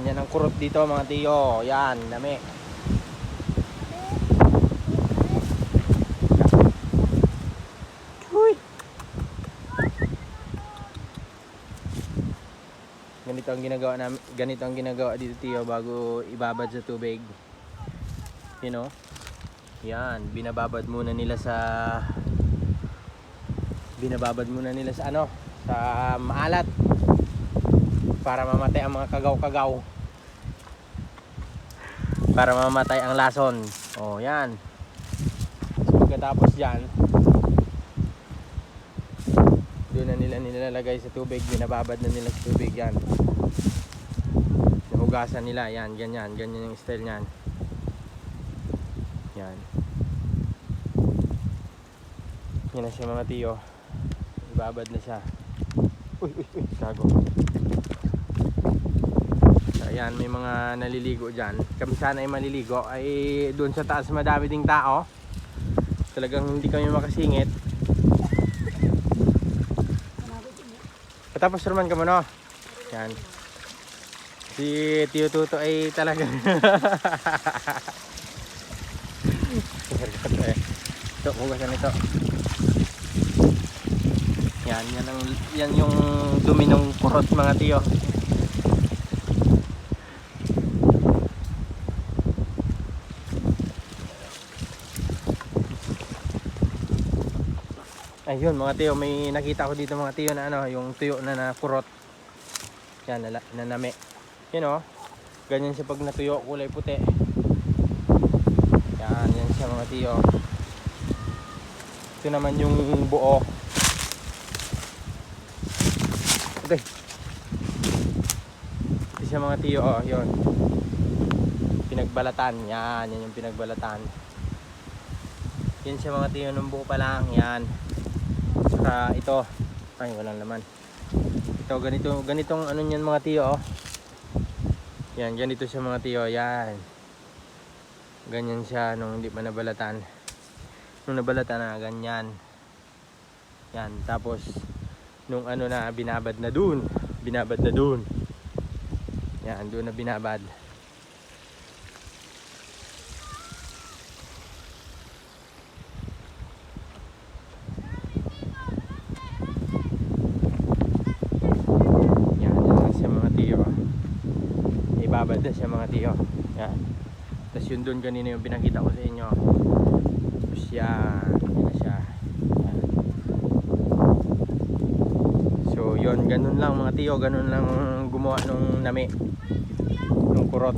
yan ang kurot dito mga tiyo. Yan, dami. Uy. Ganito ang ginagawa namin, ganito ang ginagawa dito tiyo bago ibabad sa tubig. You know? Yan, binababad muna nila sa ano, sa maalat para mamatay ang mga kagaw-kagaw. Para mamatay ang lason. Oh, yan. So, pagkatapos diyan, doon na nila nilalagay sa tubig, binababad na nila sa tubig yan. Nahugasan nila, yan, ganyan yung style niyan. Yan. Yan na siya mga tiyo. Ibabad na siya. Uy, gago. So, ayan, may mga naliligo dyan. Kami sana ay maliligo. Ay doon sa taas madami ding tao. Talagang hindi kami makasingit. Patapos naman ka mo, no? Yan. Si Tiyo Tuto ay talagang ito, hugasan ito. Yan yung dumi ng kurot mga tiyo. Ayun mga tiyo, may nakita ko dito mga tiyo na ano, yung tuyo na kurot. Yan, nanami. Yun o, ganyan siya pag natuyo, kulay puti. Yan siya mga tiyo. Ito naman yung buo. Okay. Ito siya mga tiyo, oh, yun. Pinagbalatan, yan yung pinagbalatan. Yan siya mga tiyo, ng buo pa lang, yan. Saka ito, ay walang laman. Ito, ganitong ano niyan mga tiyo, oh. Yan, ganito siya mga tiyo, yan. Ganyan siya nung hindi pa nabalatan. Nung nabalatan na, ganyan. Yan, tapos nung ano na, binabad na dun. Yan, doon na binabad. Yan na siya mga tiyo. Ibabad na siya mga tiyo. Yan. Tapos yun doon kanina yung pinakita ko sa inyo. Tapos yan na siya. Yan. So yun, ganun lang mga tiyo, ganun lang gumawa nung nami, nung kurot.